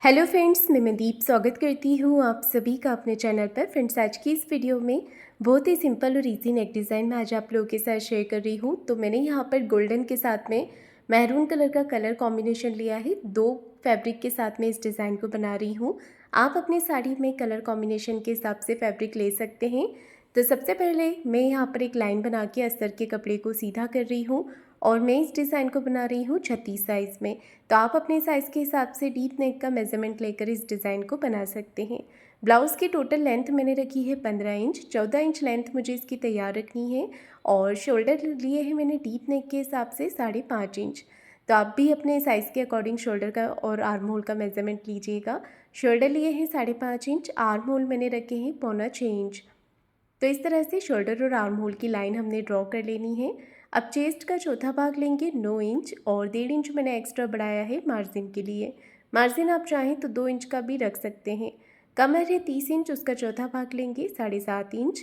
Hello friends, मैं मनदीप स्वागत करती हूँ आप सभी का अपने चैनल पर। फ्रेंड्स, आज की इस वीडियो में बहुत ही सिंपल और इजी नेक डिज़ाइन मैं आज आप लोगों के साथ शेयर कर रही हूँ। तो मैंने यहाँ पर गोल्डन के साथ में मैरून कलर का कलर कॉम्बिनेशन लिया है। दो फैब्रिक के साथ में इस डिज़ाइन को बना रही हूँ। आप अपनी साड़ी में कलर कॉम्बिनेशन के हिसाब से फैब्रिक ले सकते हैं। तो सबसे पहले मैं यहाँ पर एक लाइन बना के अस्तर के कपड़े को सीधा कर रही हूँ और मैं इस डिज़ाइन को बना रही हूँ 36 साइज़ में। तो आप अपने साइज़ के हिसाब से डीप नेक का मेज़रमेंट लेकर इस डिज़ाइन को बना सकते हैं। ब्लाउज़ की टोटल लेंथ मैंने रखी है 15 इंच। 14 इंच लेंथ मुझे इसकी तैयार रखनी है और शोल्डर लिए हैं मैंने डीप नेक के हिसाब से 5.5 इंच। तो आप भी अपने साइज़ के अकॉर्डिंग शोल्डर का और आर्म होल का मेज़रमेंट लीजिएगा। शोल्डर लिए हैं 5.5 इंच, आर्म होल मैंने रखे हैं 6.25 इंच। तो इस तरह से शोल्डर और आर्म होल की लाइन हमने ड्रॉ कर लेनी है। अब चेस्ट का चौथा भाग लेंगे 9 इंच और 1.5 इंच मैंने एक्स्ट्रा बढ़ाया है मार्जिन के लिए। मार्जिन आप चाहें तो 2 इंच का भी रख सकते हैं। कमर है 30 इंच, उसका चौथा भाग लेंगे 7.5 इंच।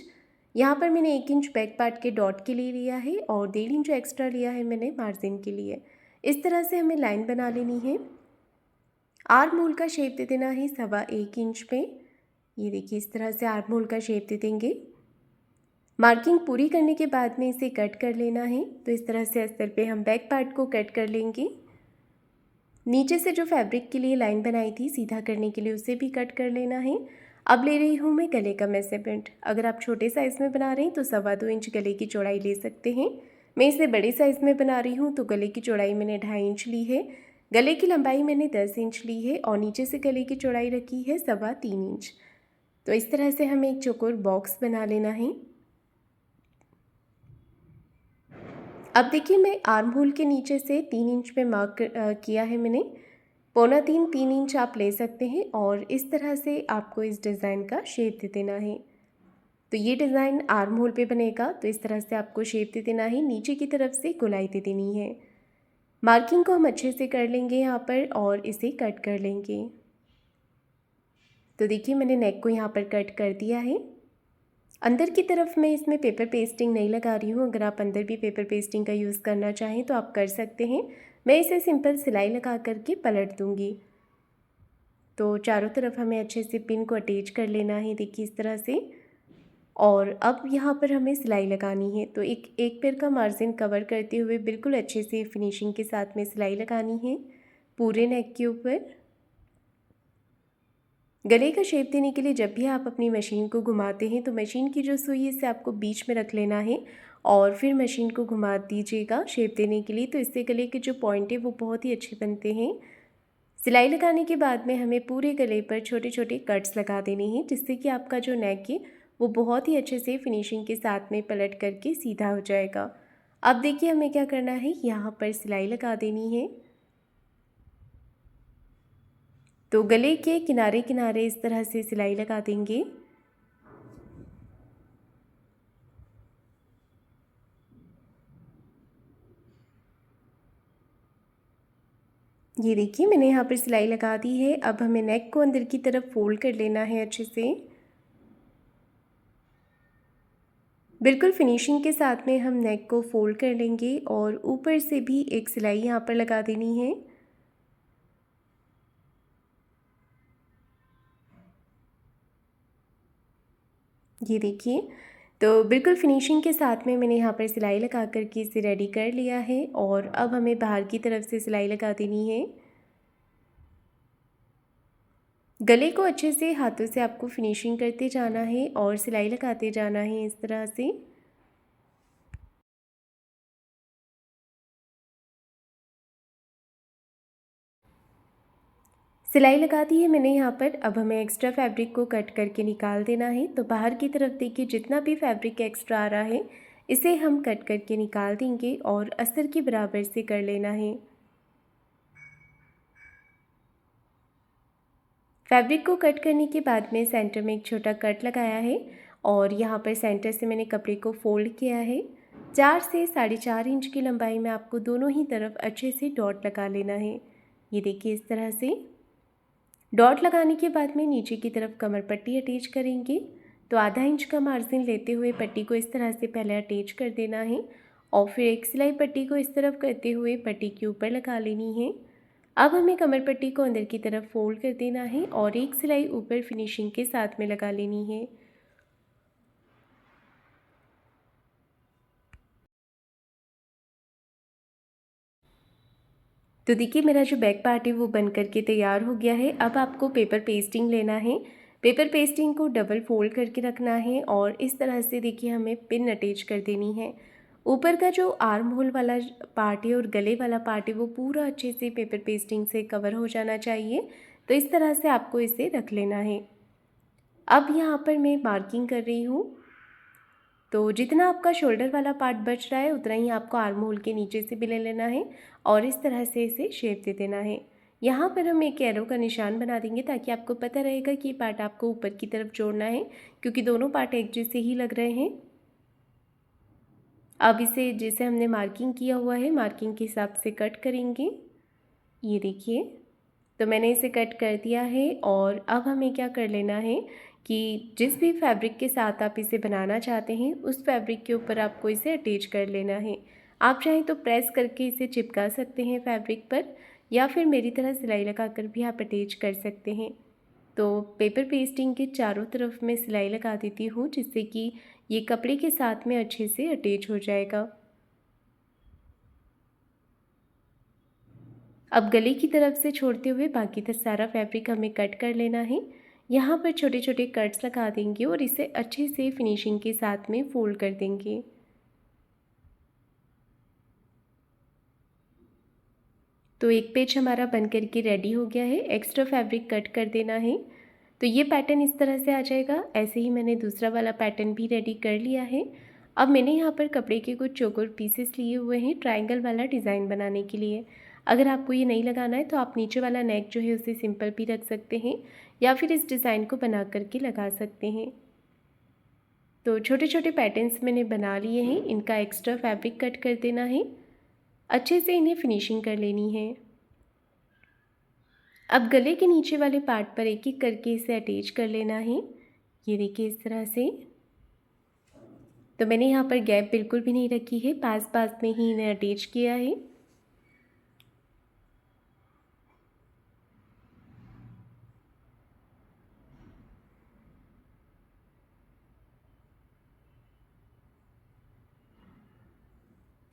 यहाँ पर मैंने 1 इंच बैक पार्ट के डॉट के लिए लिया है और 1.5 इंच एक्स्ट्रा लिया है मैंने मार्जिन के लिए। इस तरह से हमें लाइन बना लेनी है। आर्म होल का शेप दे देना है 1.25 इंच पे। ये देखिए, इस तरह से आर्म होल का शेप दे देंगे। मार्किंग पूरी करने के बाद में इसे कट कर लेना है। तो इस तरह से अस्तर पे हम बैक पार्ट को कट कर लेंगे। नीचे से जो फैब्रिक के लिए लाइन बनाई थी सीधा करने के लिए, उसे भी कट कर लेना है। अब ले रही हूँ मैं गले का मेजरमेंट। अगर आप छोटे साइज़ में बना रहे हैं तो 2.25 इंच गले की चौड़ाई ले सकते हैं। मैं इसे बड़े साइज़ में बना रही हूँ तो गले की चौड़ाई मैंने 2.5 इंच ली है। गले की लंबाई मैंने 10 इंच ली है और नीचे से गले की चौड़ाई रखी है 3.25 इंच। तो इस तरह से हमें एक चौकोर बॉक्स बना लेना है। अब देखिए, मैं आर्म होल के नीचे से 3 इंच पे मार्क किया है मैंने। 2.25 3 इंच आप ले सकते हैं और इस तरह से आपको इस डिज़ाइन का शेप दे देना है। तो ये डिज़ाइन आर्म होल पे बनेगा। तो इस तरह से आपको शेप दे देना है, नीचे की तरफ से गोलाई दे देनी है। मार्किंग को हम अच्छे से कर लेंगे यहाँ पर और इसे कट कर लेंगे। तो देखिए, मैंने नेक को यहाँ पर कट कर दिया है। अंदर की तरफ मैं इसमें पेपर पेस्टिंग नहीं लगा रही हूँ। अगर आप अंदर भी पेपर पेस्टिंग का यूज़ करना चाहें तो आप कर सकते हैं। मैं इसे सिंपल सिलाई लगा करके पलट दूँगी। तो चारों तरफ हमें अच्छे से पिन को अटैच कर लेना है, देखिए इस तरह से। और अब यहाँ पर हमें सिलाई लगानी है। तो एक पैर का मार्जिन कवर करते हुए बिल्कुल अच्छे से फिनिशिंग के साथ में सिलाई लगानी है पूरे नेक के ऊपर। गले का शेप देने के लिए जब भी आप अपनी मशीन को घुमाते हैं तो मशीन की जो सुई है इसे आपको बीच में रख लेना है और फिर मशीन को घुमा दीजिएगा शेप देने के लिए। तो इससे गले के जो पॉइंट है वो बहुत ही अच्छे बनते हैं। सिलाई लगाने के बाद में हमें पूरे गले पर छोटे छोटे कट्स लगा देने हैं, जिससे कि आपका जो नेक है वो बहुत ही अच्छे से फिनिशिंग के साथ में पलट करके सीधा हो जाएगा। अब देखिए, हमें क्या करना है, यहाँ पर सिलाई लगा देनी है। तो गले के किनारे किनारे इस तरह से सिलाई लगा देंगे। ये देखिए, मैंने यहाँ पर सिलाई लगा दी है। अब हमें नेक को अंदर की तरफ फोल्ड कर लेना है अच्छे से। बिल्कुल फिनिशिंग के साथ में हम नेक को फोल्ड कर लेंगे और ऊपर से भी एक सिलाई यहाँ पर लगा देनी है। ये देखिए, तो बिल्कुल फिनिशिंग के साथ में मैंने यहाँ पर सिलाई लगा करके इसे रेडी कर लिया है और अब हमें बाहर की तरफ से सिलाई लगा देनी है। गले को अच्छे से हाथों से आपको फिनिशिंग करते जाना है और सिलाई लगाते जाना है इस तरह से। सिलाई लगा दी है मैंने यहाँ पर। अब हमें एक्स्ट्रा फैब्रिक को कट करके निकाल देना है। तो बाहर की तरफ देखिए, जितना भी फैब्रिक एक्स्ट्रा आ रहा है इसे हम कट करके निकाल देंगे और अस्तर के बराबर से कर लेना है। फैब्रिक को कट करने के बाद में सेंटर में एक छोटा कट लगाया है और यहाँ पर सेंटर से मैंने कपड़े को फोल्ड किया है। 4 से 4.5 इंच की लंबाई में आपको दोनों ही तरफ अच्छे से डॉट लगा लेना है। ये देखिए, इस तरह से डॉट लगाने के बाद में नीचे की तरफ कमर पट्टी अटैच करेंगे। तो आधा इंच का मार्जिन लेते हुए पट्टी को इस तरह से पहले अटैच कर देना है और फिर एक सिलाई पट्टी को इस तरफ करते हुए पट्टी के ऊपर लगा लेनी है। अब हमें कमर पट्टी को अंदर की तरफ फोल्ड कर देना है और एक सिलाई ऊपर फिनिशिंग के साथ में लगा लेनी है। तो देखिए मेरा जो बैक पार्ट है वो बन करके तैयार हो गया है। अब आपको पेपर पेस्टिंग लेना है। पेपर पेस्टिंग को डबल फोल्ड करके रखना है और इस तरह से देखिए हमें पिन अटैच कर देनी है। ऊपर का जो आर्म होल वाला पार्ट है और गले वाला पार्ट है वो पूरा अच्छे से पेपर पेस्टिंग से कवर हो जाना चाहिए। तो इस तरह से आपको इसे रख लेना है। अब यहाँ पर मैं मार्किंग कर रही हूँ। तो जितना आपका शोल्डर वाला पार्ट बच रहा है उतना ही आपको आर्म होल के नीचे से भी ले लेना है और इस तरह से इसे शेप दे देना है। यहाँ पर हम एक एरो का निशान बना देंगे ताकि आपको पता रहेगा कि पार्ट आपको ऊपर की तरफ जोड़ना है, क्योंकि दोनों पार्ट एक जैसे ही लग रहे हैं। अब इसे जैसे हमने मार्किंग किया हुआ है मार्किंग के हिसाब से कट करेंगे। ये देखिए, तो मैंने इसे कट कर दिया है और अब हमें क्या कर लेना है कि जिस भी फैब्रिक के साथ आप इसे बनाना चाहते हैं उस फैब्रिक के ऊपर आपको इसे अटैच कर लेना है। आप चाहें तो प्रेस करके इसे चिपका सकते हैं फैब्रिक पर, या फिर मेरी तरह सिलाई लगाकर भी आप अटैच कर सकते हैं। तो पेपर पेस्टिंग के चारों तरफ मैं सिलाई लगा देती हूँ जिससे कि ये कपड़े के साथ में अच्छे से अटैच हो जाएगा। अब गले की तरफ से छोड़ते हुए बाकी का सारा फैब्रिक हमें कट कर लेना है। यहाँ पर छोटे छोटे कट्स लगा देंगे और इसे अच्छे से फिनिशिंग के साथ में फोल्ड कर देंगे। तो एक पेज हमारा बन करके रेडी हो गया है। एक्स्ट्रा फैब्रिक कट कर देना है। तो ये पैटर्न इस तरह से आ जाएगा। ऐसे ही मैंने दूसरा वाला पैटर्न भी रेडी कर लिया है। अब मैंने यहाँ पर कपड़े के कुछ चौकोर पीसेस लिए हुए हैं ट्रायंगल वाला डिज़ाइन बनाने के लिए। अगर आपको ये नहीं लगाना है तो आप नीचे वाला नेक जो है उसे सिंपल भी रख सकते हैं या फिर इस डिज़ाइन को बना करके लगा सकते हैं। तो छोटे छोटे पैटर्न्स मैंने बना लिए हैं। इनका एक्स्ट्रा फैब्रिक कट कर देना है। अच्छे से इन्हें फिनिशिंग कर लेनी है। अब गले के नीचे वाले पार्ट पर एक एक करके इसे अटैच कर लेना है। ये देखिए इस तरह से। तो मैंने यहाँ पर गैप बिल्कुल भी नहीं रखी है, पास पास में ही इन्हें अटैच किया है।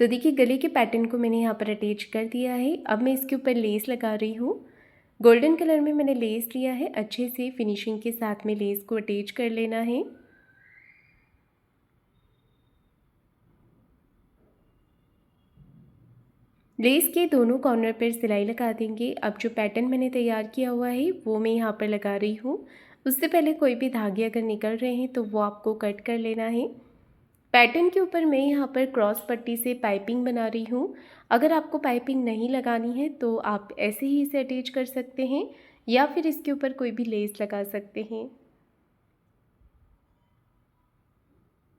तो देखिए गले के पैटर्न को मैंने यहाँ पर अटैच कर दिया है। अब मैं इसके ऊपर लेस लगा रही हूँ। गोल्डन कलर में मैंने लेस लिया है। अच्छे से फिनिशिंग के साथ में लेस को अटैच कर लेना है। लेस के दोनों कॉर्नर पर सिलाई लगा देंगे। अब जो पैटर्न मैंने तैयार किया हुआ है वो मैं यहाँ पर लगा रही हूँ। उससे पहले कोई भी धागे अगर निकल रहे हैं तो वो आपको कट कर लेना है। पैटर्न के ऊपर मैं यहाँ पर क्रॉस पट्टी से पाइपिंग बना रही हूँ। अगर आपको पाइपिंग नहीं लगानी है तो आप ऐसे ही इसे अटैच कर सकते हैं या फिर इसके ऊपर कोई भी लेस लगा सकते हैं।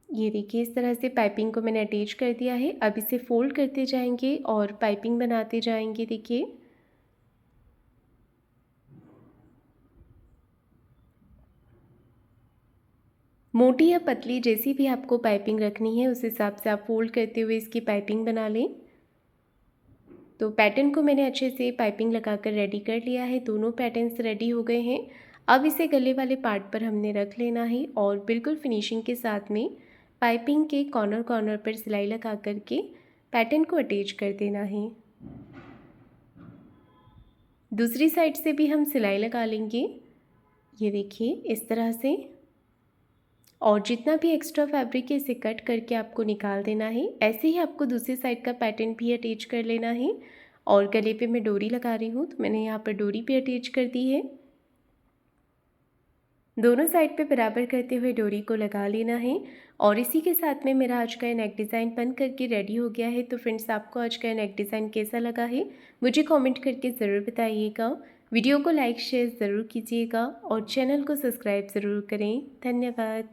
ये देखिए इस तरह से पाइपिंग को मैंने अटैच कर दिया है। अब इसे फोल्ड करते जाएंगे और पाइपिंग बनाते जाएंगे। देखिए मोटी या पतली जैसी भी आपको पाइपिंग रखनी है उस हिसाब से आप फोल्ड करते हुए इसकी पाइपिंग बना लें। तो पैटर्न को मैंने अच्छे से पाइपिंग लगाकर रेडी कर लिया है। दोनों पैटर्न्स रेडी हो गए हैं। अब इसे गले वाले पार्ट पर हमने रख लेना है और बिल्कुल फिनिशिंग के साथ में पाइपिंग के कॉर्नर कॉर्नर पर सिलाई लगा करके पैटर्न को अटैच कर देना है। दूसरी साइड से भी हम सिलाई लगा लेंगे। ये देखिए इस तरह से। और जितना भी एक्स्ट्रा फैब्रिक है इसे कट करके आपको निकाल देना है। ऐसे ही आपको दूसरी साइड का पैटर्न भी अटैच कर लेना है। और गले पे मैं डोरी लगा रही हूँ तो मैंने यहाँ पर डोरी भी अटैच कर दी है। दोनों साइड पे बराबर करते हुए डोरी को लगा लेना है। और इसी के साथ में मेरा आज का नेक डिज़ाइन बन करके रेडी हो गया है। तो फ्रेंड्स आपको आज का नेक डिज़ाइन कैसा लगा है मुझे कमेंट करके ज़रूर बताइएगा। वीडियो को लाइक शेयर ज़रूर कीजिएगा और चैनल को सब्सक्राइब ज़रूर करें। धन्यवाद।